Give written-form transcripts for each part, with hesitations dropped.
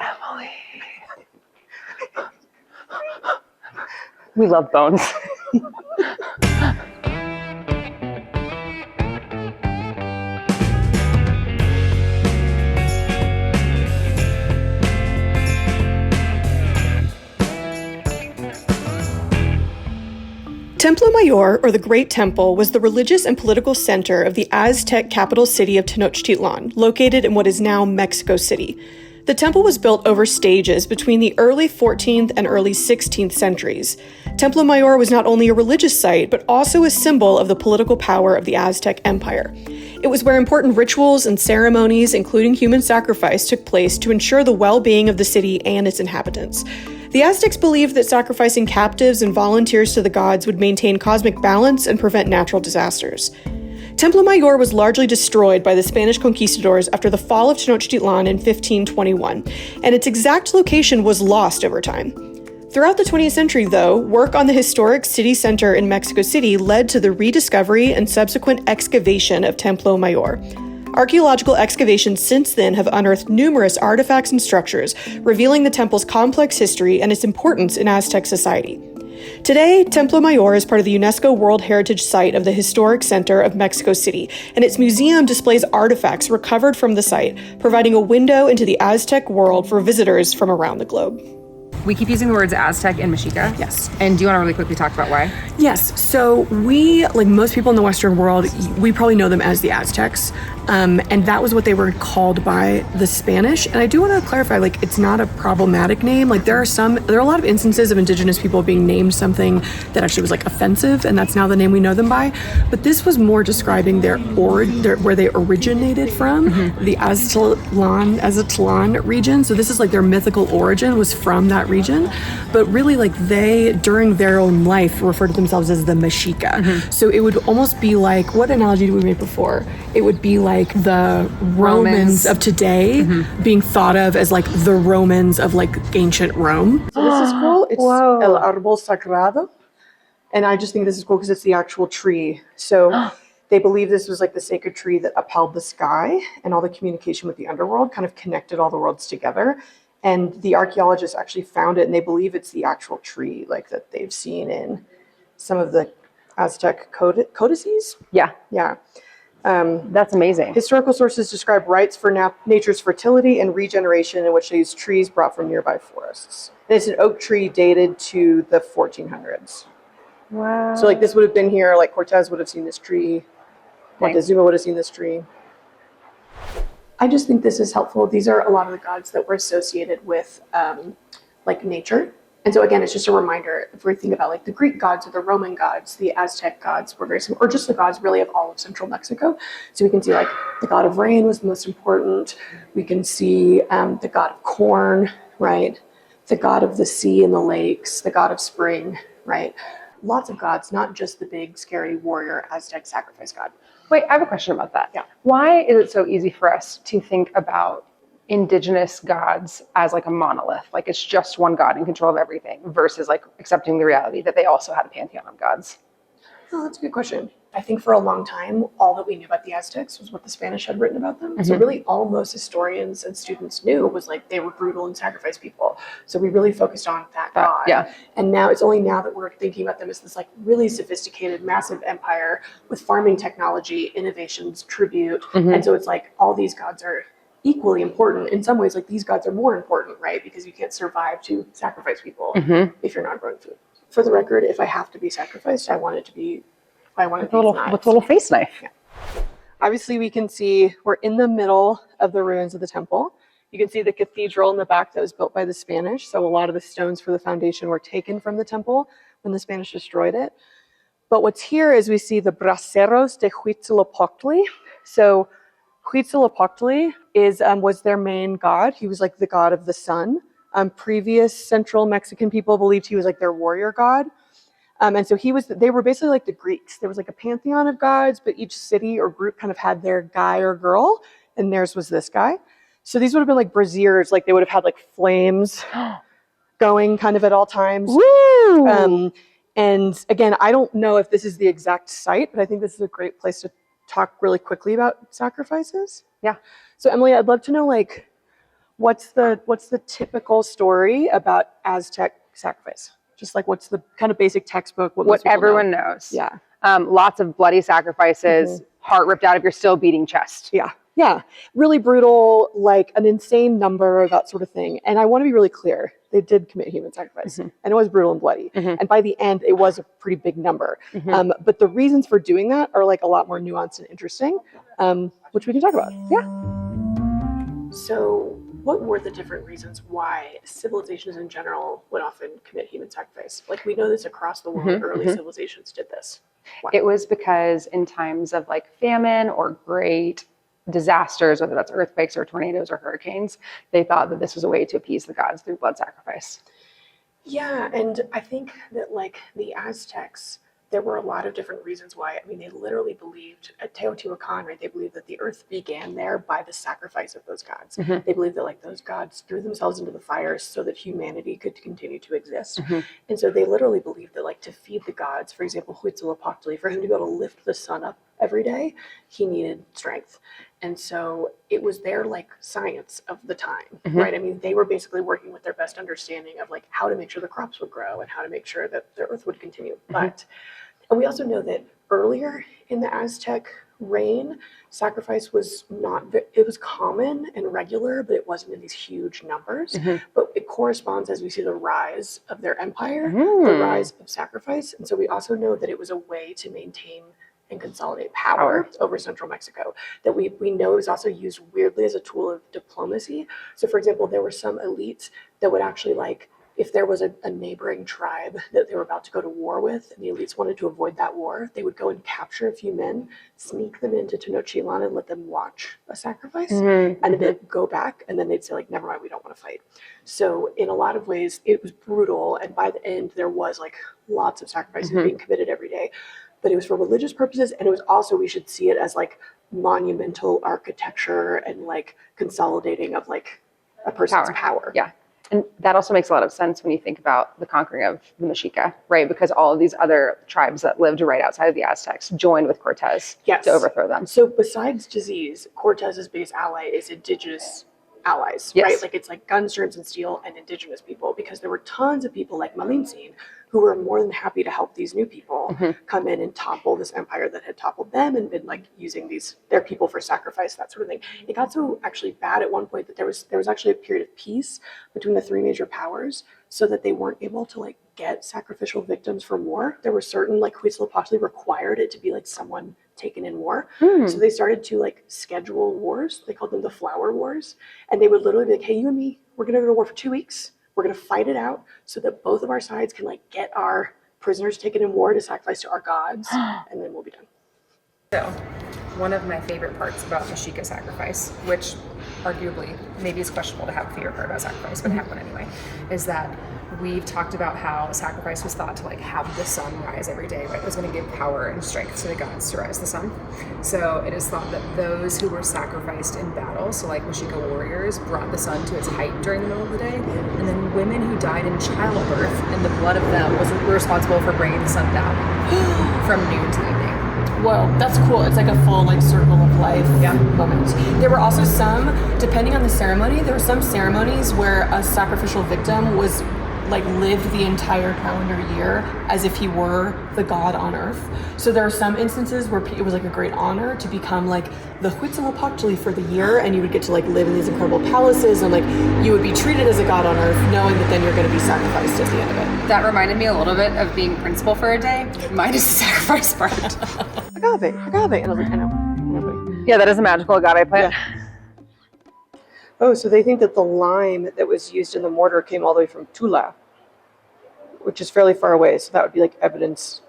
Emily. We love bones. Templo Mayor, or the Great Temple, was the religious and political center of the Aztec capital city of Tenochtitlan, located in what is now Mexico City. The temple was built over stages between the early 14th and early 16th centuries. Templo Mayor was not only a religious site, but also a symbol of the political power of the Aztec Empire. It was where important rituals and ceremonies, including human sacrifice, took place to ensure the well-being of the city and its inhabitants. The Aztecs believed that sacrificing captives and volunteers to the gods would maintain cosmic balance and prevent natural disasters. Templo Mayor was largely destroyed by the Spanish conquistadors after the fall of Tenochtitlan in 1521, and its exact location was lost over time. Throughout the 20th century, though, work on the historic city center in Mexico City led to the rediscovery and subsequent excavation of Templo Mayor. Archaeological excavations since then have unearthed numerous artifacts and structures, revealing the temple's complex history and its importance in Aztec society. Today, Templo Mayor is part of the UNESCO World Heritage Site of the Historic Center of Mexico City, and its museum displays artifacts recovered from the site, providing a window into the Aztec world for visitors from around the globe. We keep using the words Aztec and Mexica. Yes. And do you want to really quickly talk about why? Yes. So we, like most people in the Western world, we probably know them as the Aztecs. And that was what they were called by the Spanish. And I do want to clarify, like, it's not a problematic name. Like, there are a lot of instances of indigenous people being named something that actually was, like, offensive, and that's now the name we know them by. But this was more describing where they originated from, the Aztlan region. So this is, like, their mythical origin was from that region. But really, like, they, during their own life, referred to themselves as the Mexica. So it would almost be like, what analogy did we make before? It would be like the Romans of today being thought of as like the Romans of like ancient Rome. So this is cool. It's El Árbol Sagrado. And I just think this is cool because it's the actual tree. So they believe this was like the sacred tree that upheld the sky, and all the communication with the underworld kind of connected all the worlds together. And the archaeologists actually found it, and they believe it's the actual tree like that they've seen in some of the Aztec codices. Yeah. Yeah. That's amazing. Historical sources describe rites for nature's fertility and regeneration, in which they use trees brought from nearby forests. And it's an oak tree dated to the 1400s. Wow. So like this would have been here, like Cortez would have seen this tree, Montezuma would have seen this tree. I just think this is helpful. These are a lot of the gods that were associated with like nature. And so again, it's just a reminder, if we think about like the Greek gods or the Roman gods, the Aztec gods were very similar, or just the gods really of all of central Mexico. So we can see like the god of rain was the most important. We can see the god of corn, right? The god of the sea and the lakes, the god of spring, right? Lots of gods, not just the big, scary warrior Aztec sacrifice god. Wait, I have a question about that. Yeah. Why is it so easy for us to think about indigenous gods as like a monolith, like it's just one god in control of everything, versus like accepting the reality that they also had a pantheon of gods? Oh, that's a good question. I think for a long time, all that we knew about the Aztecs was what the Spanish had written about them. So really all most historians and students knew was like they were brutal and sacrificed people. So we really focused on that god. Yeah. And now it's only now that we're thinking about them as this like really sophisticated, massive empire with farming technology, innovations, tribute. And so it's like all these gods are equally important. In some ways, like these gods are more important, right? Because you can't survive to sacrifice people if you're not growing food. For the record, if I have to be sacrificed, I want it to be with a little face knife. Yeah. Obviously, we can see we're in the middle of the ruins of the temple. You can see the cathedral in the back that was built by the Spanish. So a lot of the stones for the foundation were taken from the temple when the Spanish destroyed it. But what's here is we see the Braceros de Huitzilopochtli. So Huitzilopochtli was their main god. He was like the god of the sun. Previous central Mexican people believed he was like their warrior god. And so they were basically like the Greeks. There was like a pantheon of gods, but each city or group kind of had their guy or girl, and theirs was this guy. So these would have been like braziers, like they would have had like flames going kind of at all times. Woo! And again, I don't know if this is the exact site, but I think this is a great place to talk really quickly about sacrifices. Yeah. So Emily, I'd love to know like, what's the typical story about Aztec sacrifice? Just like what's the kind of basic textbook? What most people everyone know? knows. Yeah. Lots of bloody sacrifices, heart ripped out if you're still beating chest. Yeah. Yeah. Really brutal, like an insane number, that sort of thing. And I want to be really clear. They did commit human sacrifice and it was brutal and bloody. And by the end, it was a pretty big number. But the reasons for doing that are like a lot more nuanced and interesting, which we can talk about. Yeah. So what were the different reasons why civilizations in general would often commit human sacrifice? Like we know this across the world, early civilizations did this. Why? It was because in times of like famine or great disasters, whether that's earthquakes or tornadoes or hurricanes, they thought that this was a way to appease the gods through blood sacrifice. Yeah, and I think that like the Aztecs, there were a lot of different reasons why. I mean, they literally believed at Teotihuacan, right? They believed that the earth began there by the sacrifice of those gods. They believed that like those gods threw themselves into the fire so that humanity could continue to exist. And so they literally believed that like to feed the gods, for example, Huitzilopochtli, for him to be able to lift the sun up every day, he needed strength. And so it was their like science of the time, right? I mean, they were basically working with their best understanding of like how to make sure the crops would grow and how to make sure that the earth would continue. And we also know that earlier in the Aztec reign, sacrifice was it was common and regular, but it wasn't in these huge numbers. But it corresponds as we see the rise of their empire, the rise of sacrifice. And so we also know that it was a way to maintain and consolidate power over central Mexico. That we know it was also used weirdly as a tool of diplomacy. So for example, there were some elites that would actually like, if there was a neighboring tribe that they were about to go to war with, and the elites wanted to avoid that war, they would go and capture a few men, sneak them into Tenochtitlan and let them watch a sacrifice, and then they'd go back, and then they'd say like, never mind, we don't want to fight. So in a lot of ways, it was brutal, and by the end, there was like lots of sacrifices being committed every day. But it was for religious purposes, and it was also, we should see it as like monumental architecture and like consolidating of like a person's power. Yeah. And that also makes a lot of sense when you think about the conquering of the Mexica, right? Because all of these other tribes that lived right outside of the Aztecs joined with Cortez to overthrow them. So besides disease, Cortez's biggest ally is indigenous allies, right? Like it's like guns, germs, and steel and indigenous people, because there were tons of people like Malintzin who were more than happy to help these new people come in and topple this empire that had toppled them and been like using their people for sacrifice, that sort of thing. It got so actually bad at one point that there was actually a period of peace between the three major powers, so that they weren't able to like get sacrificial victims from war. There were certain, like Huitzilopochtli required it to be like someone taken in war. So they started to like schedule wars. They called them the flower wars. And they would literally be like, hey, you and me, we're going to go to war for 2 weeks. We're going to fight it out so that both of our sides can like get our prisoners taken in war to sacrifice to our gods, and then we'll be done. So, one of my favorite parts about Mexica sacrifice, which arguably maybe is questionable to have a favorite part about sacrifice, but have one anyway, is that we've talked about how sacrifice was thought to like have the sun rise every day, right? It was going to give power and strength to the gods to rise the sun. So it is thought that those who were sacrificed in battle, so like Mexica warriors, brought the sun to its height during the middle of the day, and then women who died in childbirth, and the blood of them was responsible for bringing the sun down from noon to evening. Whoa, that's cool. It's like a full like circle of life moment. There were also some, depending on the ceremony, there were some ceremonies where a sacrificial victim was like lived the entire calendar year as if he were the god on earth. So there are some instances where it was like a great honor to become like the Huitzilopochtli for the year, and you would get to like live in these incredible palaces, and like you would be treated as a god on earth, knowing that then you're going to be sacrificed at the end of it. That reminded me a little bit of being principal for a day. Mine is the sacrifice part. Agave. And I was like, I know. Yeah, that is a magical agave plant. Oh, so they think that the lime that was used in the mortar came all the way from Tula, which is fairly far away. So that would be like evidence,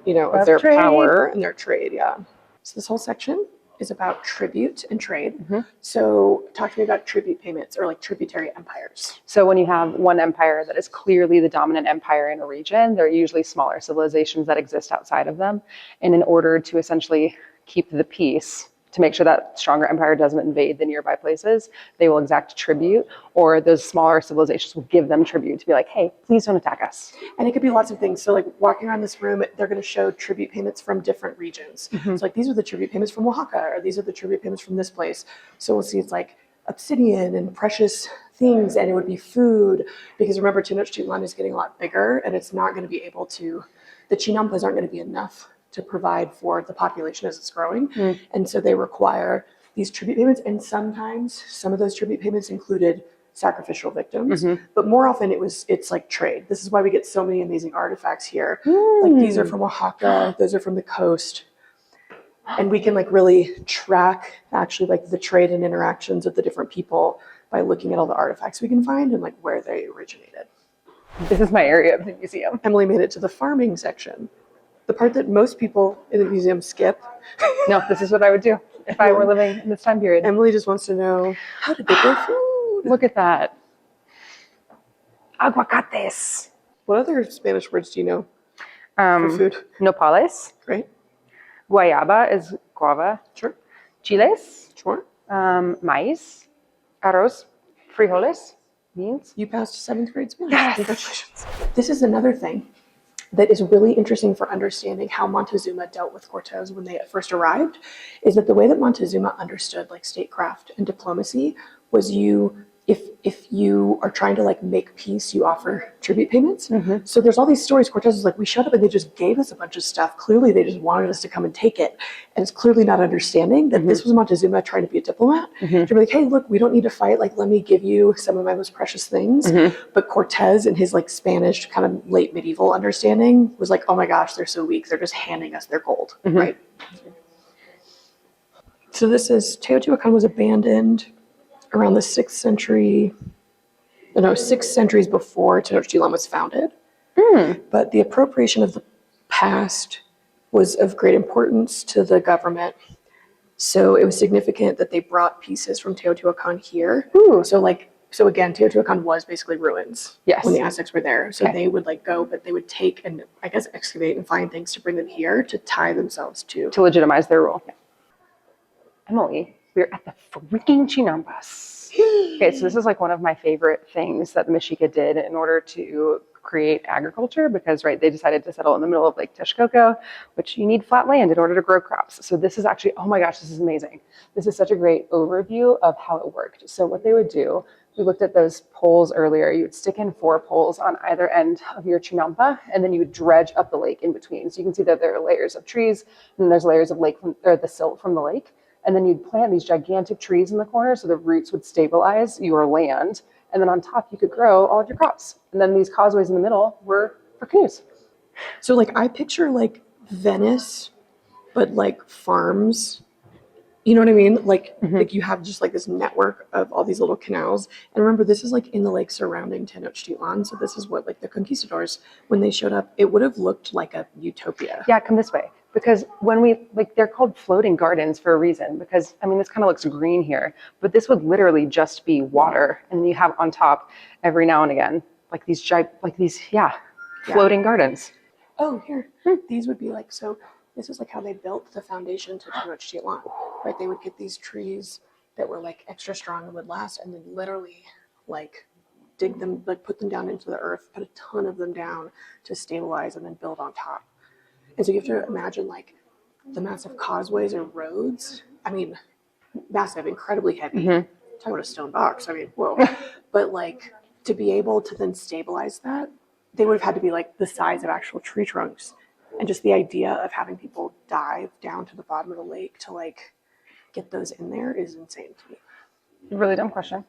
of their power and their trade. Yeah. So this whole section is about tribute and trade. So talk to me about tribute payments, or like tributary empires. So when you have one empire that is clearly the dominant empire in a region, there are usually smaller civilizations that exist outside of them. And in order to essentially keep the peace, to make sure that stronger empire doesn't invade the nearby places, they will exact tribute, or those smaller civilizations will give them tribute to be like, hey, please don't attack us. And it could be lots of things. So like walking around this room, they're going to show tribute payments from different regions. So like these are the tribute payments from Oaxaca, or these are the tribute payments from this place. So we'll see it's like obsidian and precious things, and it would be food, because remember, Tenochtitlan is getting a lot bigger, and it's not going to be able to, the chinampas aren't going to be enough to provide for the population as it's growing. And so they require these tribute payments, and sometimes some of those tribute payments included sacrificial victims, but more often it's like trade. This is why we get so many amazing artifacts here. Like these are from Oaxaca, those are from the coast. And we can like really track actually like the trade and interactions of the different people by looking at all the artifacts we can find and like where they originated. This is my area of the museum. Emily made it to the farming section, the part that most people in the museum skip. No, this is what I would do if I were living in this time period. Emily just wants to know, how did they grow food? Look at that. Aguacates. What other Spanish words do you know for food? Nopales. Great. Guayaba is guava. Sure. Chiles. Sure. Maíz. Arroz. Frijoles. Beans. You passed 7th grade Spanish. Yes. Congratulations. This is another thing that is really interesting for understanding how Montezuma dealt with Cortez when they first arrived, is that the way that Montezuma understood like statecraft and diplomacy was if you are trying to like make peace, you offer tribute payments. So there's all these stories. Cortez was like, we showed up and they just gave us a bunch of stuff. Clearly they just wanted us to come and take it. And it's clearly not understanding that this was Montezuma trying to be a diplomat. To be like, hey, look, we don't need to fight. Like, let me give you some of my most precious things. But Cortez and his like Spanish kind of late medieval understanding was like, oh my gosh, they're so weak. They're just handing us their gold, right? So this is, Teotihuacan was abandoned around the 6th century, 6 centuries before Tenochtitlan was founded. But the appropriation of the past was of great importance to the government. So it was significant that they brought pieces from Teotihuacan here. So again, Teotihuacan was basically ruins when the Aztecs were there. So they would like go, but they would take and I guess excavate and find things to bring them here to tie themselves to legitimize their rule. Emily, we're at the freaking Chinampas. Okay, so this is like one of my favorite things that the Mexica did in order to create agriculture, because they decided to settle in the middle of Lake Texcoco, which you need flat land in order to grow crops. So this is actually, oh my gosh, this is amazing. This is such a great overview of how it worked. So what they would do, we looked at those poles earlier, you would stick in 4 poles on either end of your chinampa, and then you would dredge up the lake in between. So you can see that there are layers of trees, and then there's layers of the silt from the lake. And then you'd plant these gigantic trees in the corner so the roots would stabilize your land. And then on top, you could grow all of your crops. And then these causeways in the middle were for canoes. So like I picture like Venice, but like farms. You know what I mean? Like you have just like this network of all these little canals. And remember, this is like in the lake surrounding Tenochtitlan. So this is what like the conquistadors, when they showed up, it would have looked like a utopia. Yeah, come this way. Because when we, they're called floating gardens for a reason, because, I mean, this kind of looks green here, but this would literally just be water. And then you have on top, every now and again, floating gardens. Oh, here. These would be like, so this is like how they built the foundation to Tenochtitlan, right? They would get these trees that were like extra strong and would last, and then literally like dig them, like put them down into the earth, put a ton of them down to stabilize and then build on top. And so you have to imagine like the massive causeways or roads. I mean, massive, incredibly heavy. Talk about a stone box. I mean, whoa. But like to be able to then stabilize that, they would have had to be like the size of actual tree trunks. And just the idea of having people dive down to the bottom of the lake to like get those in there is insane to me. Really dumb question.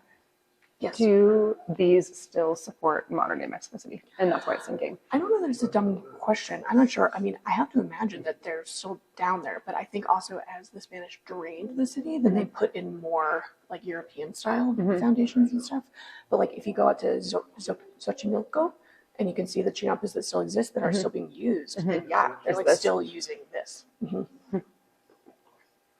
Yes. Do these still support modern day Mexico City? And that's why it's in game. I don't know that it's a dumb question. I'm not sure. I mean, I have to imagine that they're still down there, but I think also as the Spanish drained the city, then they put in more like European style foundations and stuff. But like if you go out to Xochimilco and you can see the chinampas that still exist that are still being used, then they're like still using this.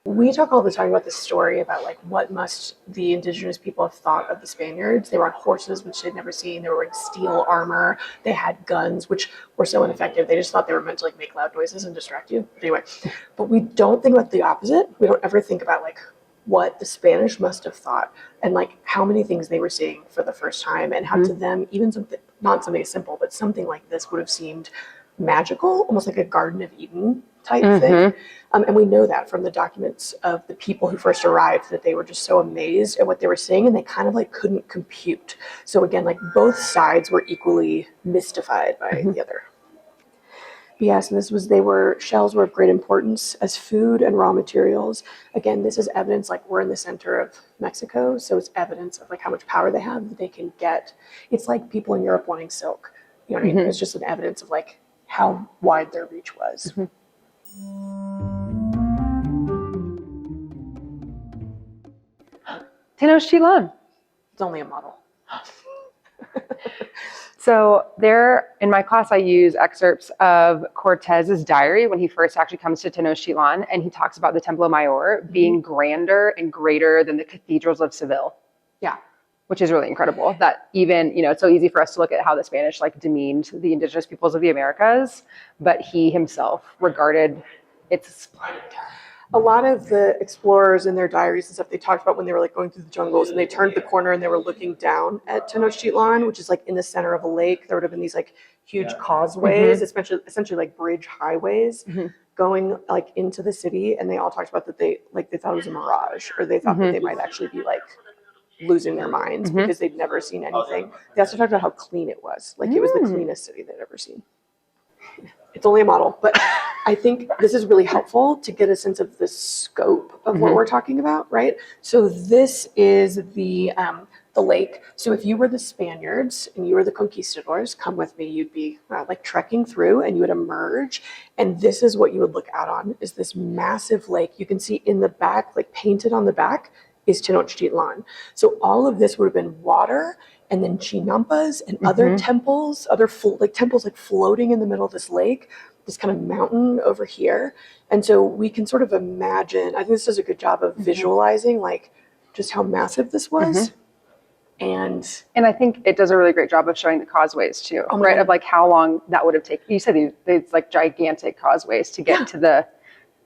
We talk all the time about this story about like what must the indigenous people have thought of the Spaniards. They were on horses, which they'd never seen. They were wearing steel armor. They had guns, which were so ineffective. They just thought they were meant to like make loud noises and distract you. Anyway, but we don't think about the opposite. We don't ever think about like what the Spanish must have thought and like how many things they were seeing for the first time, and how to them even something, not something simple, but something like this would have seemed magical, almost like a Garden of Eden type thing. And we know that from the documents of the people who first arrived, that they were just so amazed at what they were seeing, and they kind of like couldn't compute. So again, like both sides were equally mystified by the other. But yes, and shells were of great importance as food and raw materials. Again, this is evidence, like we're in the center of Mexico, so it's evidence of like how much power they have, that they can get. It's like people in Europe wanting silk. You know what I mean? It's just an evidence of like how wide their reach was. Tenochtitlan. It's only a model. So there, in my class, I use excerpts of Cortez's diary when he first actually comes to Tenochtitlan, and he talks about the Templo Mayor being grander and greater than the cathedrals of Seville. Yeah. Which is really incredible. That even, it's so easy for us to look at how the Spanish like demeaned the indigenous peoples of the Americas, but he himself regarded its splendor. A lot of the explorers in their diaries and stuff, they talked about when they were like going through the jungles and they turned the corner and they were looking down at Tenochtitlan, which is like in the center of a lake. There would have been these like huge causeways, essentially like bridge highways going like into the city. And they all talked about that they thought it was a mirage, or they thought that they might actually be like losing their minds because they'd never seen anything. They also talked about how clean it was. Like it was the cleanest city they'd ever seen. It's only a model, but I think this is really helpful to get a sense of the scope of what we're talking about, right? So this is the lake. So if you were the Spaniards and you were the conquistadors, come with me, you'd be like trekking through and you would emerge. And this is what you would look out on, is this massive lake. You can see in the back, like painted on the back, is Tenochtitlan. So all of this would have been water, and then chinampas and other temples, temples like floating in the middle of this lake, this kind of mountain over here. And so we can sort of imagine, I think this does a good job of visualizing like just how massive this was. And I think it does a really great job of showing the causeways too, right? Of like how long that would have taken. You said it's like gigantic causeways to get to the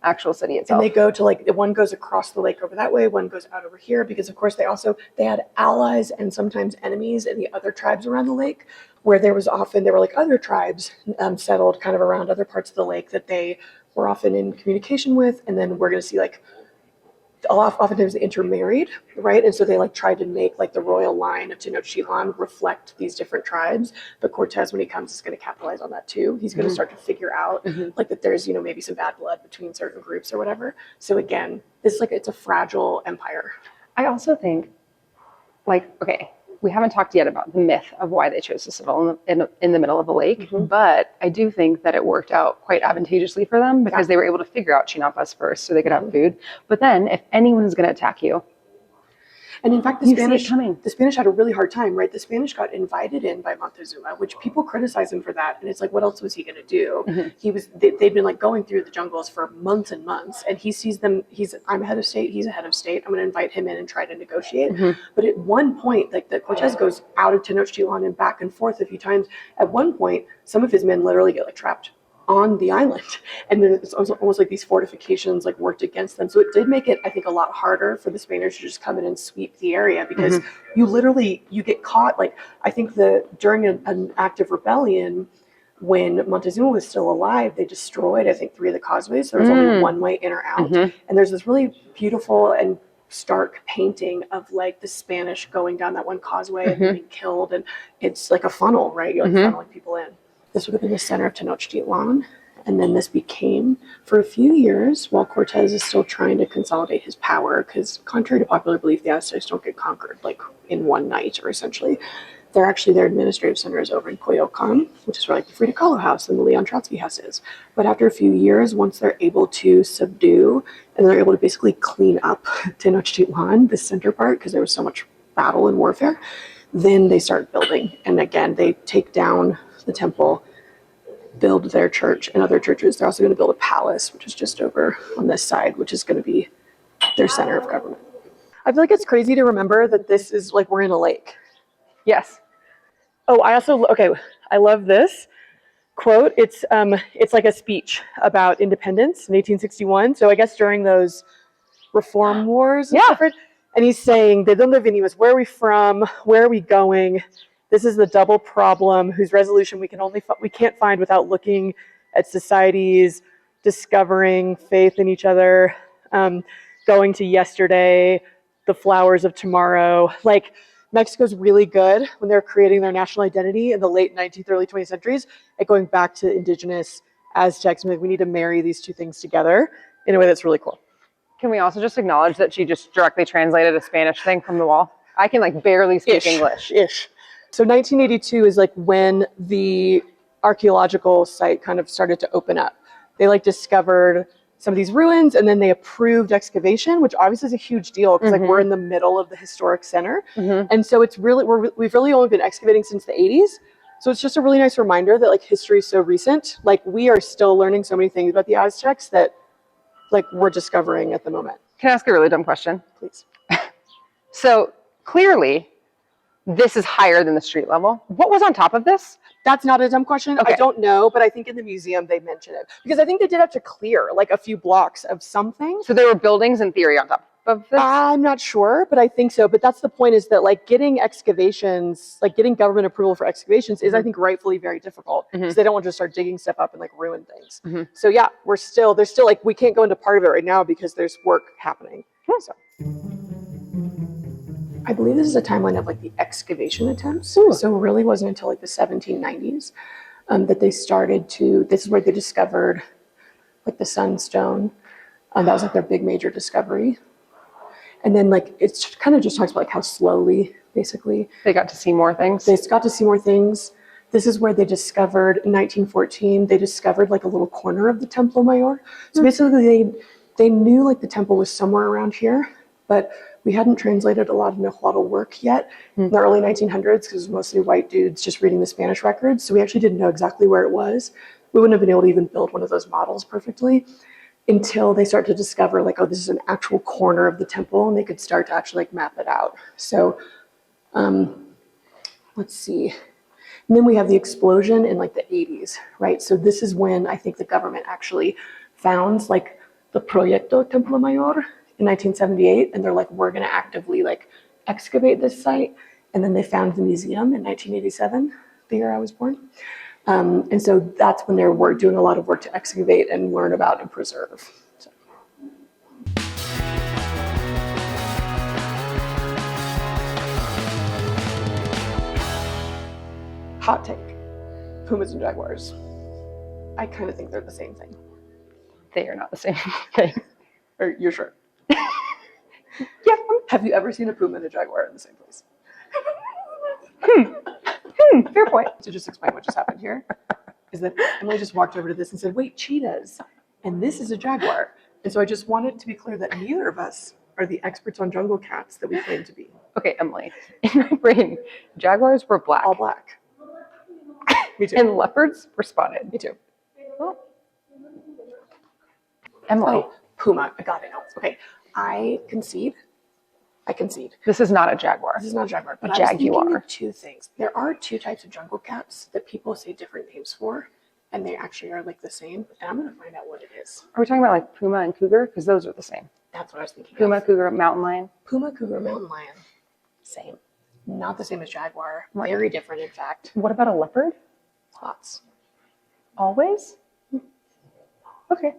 actual city itself. And they go to like, one goes across the lake over that way, one goes out over here, because of course they had allies and sometimes enemies in the other tribes around the lake, where there were like other tribes settled kind of around other parts of the lake that they were often in communication with. And then we're going to see like oftentimes they intermarried, right? And so they like tried to make like the royal line of Tenochtitlan reflect these different tribes. But Cortez, when he comes, is going to capitalize on that too. He's going to start to figure out like that there's, maybe some bad blood between certain groups or whatever. So again, it's a fragile empire. I also think, we haven't talked yet about the myth of why they chose to settle in the middle of a lake, but I do think that it worked out quite advantageously for them because they were able to figure out chinampas first so they could have food. But then if anyone is going to attack you, and in fact, the Spanish had a really hard time, right? The Spanish got invited in by Montezuma, which people criticize him for that. And it's like, what else was he going to do? They'd been like going through the jungles for months and months, and he sees them. I'm head of state. He's a head of state. I'm going to invite him in and try to negotiate. But at one point, like the Cortez goes out of Tenochtitlan and back and forth a few times. At one point, some of his men literally get like trapped on the island, and then it's almost like these fortifications like worked against them. So it did make it, I think, a lot harder for the Spaniards to just come in and sweep the area, because you get caught. Like I think during an act of rebellion, when Montezuma was still alive, they destroyed, I think, 3 of the causeways. So there was only one way in or out, and there's this really beautiful and stark painting of like the Spanish going down that one causeway and being killed, and it's like a funnel, right? You're like funneling people in. This would have been the center of Tenochtitlan. And then this became, for a few years, while Cortez is still trying to consolidate his power, because contrary to popular belief, the Aztecs don't get conquered like in one night, or essentially. Their administrative center is over in Coyoacan, which is where like the Frida Kahlo house and the Leon Trotsky house is. But after a few years, once they're able to subdue and they're able to basically clean up Tenochtitlan, the center part, because there was so much battle and warfare, then they start building. And again, they take down the temple, build their church and other churches. They're also going to build a palace, which is just over on this side, which is going to be their center of government. I feel like it's crazy to remember that this is like we're in a lake. yes. Oh, I love this quote. It's like a speech about independence in 1861. So I guess during those reform wars and stuff, right? And he's saying, "De donde venimos? Where are we from? Where are we going? This is the double problem whose resolution we can't find without looking at societies discovering faith in each other, going to yesterday, the flowers of tomorrow. Like, Mexico's really good when they're creating their national identity in the late 19th, early 20th centuries, at going back to indigenous Aztecs. And like, we need to marry these two things together in a way that's really cool. Can we also just acknowledge that she just directly translated a Spanish thing from the wall? I can like barely speak English. So 1982 is like when the archaeological site kind of started to open up. They like discovered some of these ruins, and then they approved excavation, which obviously is a huge deal because like we're in the middle of the historic center. And so it's really, we've really only been excavating since the 80s. So it's just a really nice reminder that like history is so recent. Like we are still learning so many things about the Aztecs that like we're discovering at the moment. Can I ask a really dumb question? Please. So clearly, this is higher than the street level. What was on top of this? That's not a dumb question. Okay. I don't know, but I think in the museum they mention it because I think they did have to clear like a few blocks of something. So there were buildings in theory on top of this? I'm not sure, but I think so. But that's the point, is that like getting excavations, like getting government approval for excavations is I think rightfully very difficult because they don't want to just start digging stuff up and like ruin things. So yeah, there's still like, we can't go into part of it right now because there's work happening. So I believe this is a timeline of like the excavation attempts. So it really wasn't until like the 1790s that they started to, this is where they discovered like the sunstone. That was like their big major discovery. And then like, it's kind of just talks about like how slowly, basically, They got to see more things. they got to see more things. This is where they discovered, in 1914, they discovered like a little corner of the Templo Mayor. So basically they knew like the temple was somewhere around here, but we hadn't translated a lot of Nahuatl work yet in the early 1900s because it was mostly white dudes just reading the Spanish records. So we actually didn't know exactly where it was. We wouldn't have been able to even build one of those models perfectly until they start to discover like, oh, this is an actual corner of the temple, and they could start to actually like map it out. So let's see. And then we have the explosion in like the 80s, right? So this is when I think the government actually founds like the Proyecto Templo Mayor in 1978. And they're like, we're going to actively like excavate this site. And then they found the museum in 1987, the year I was born. And so that's when they're doing a lot of work to excavate and learn about and preserve. So. Hot take, pumas and jaguars. I kind of think they're the same thing. They are not the same thing. Or you're sure? Yeah. Have you ever seen a puma and a jaguar in the same place? Fair point. To just explain what just happened here, is that Emily just walked over to this and said, wait, cheetahs, and this is a jaguar. And so I just wanted to be clear that neither of us are the experts on jungle cats that we claim to be. Okay, Emily. In my brain, jaguars were black. All black. Me too. And leopards were spotted. Me too. Oh. Emily, Oh, puma. I got it now. Okay. I concede. this is not a jaguar. This is not a jaguar, but A I was thinking jaguar. of two things. There are two types of jungle cats that people say different names for, and they actually are like the same. And I'm going to find out what it is. Are we talking about like puma and cougar? Because those are the same. That's what I was thinking. Puma, of. cougar, mountain lion. Puma, cougar, mountain lion. Same. Not the same as jaguar. Right. Very different, in fact. What about a leopard? Spots. Always? Okay.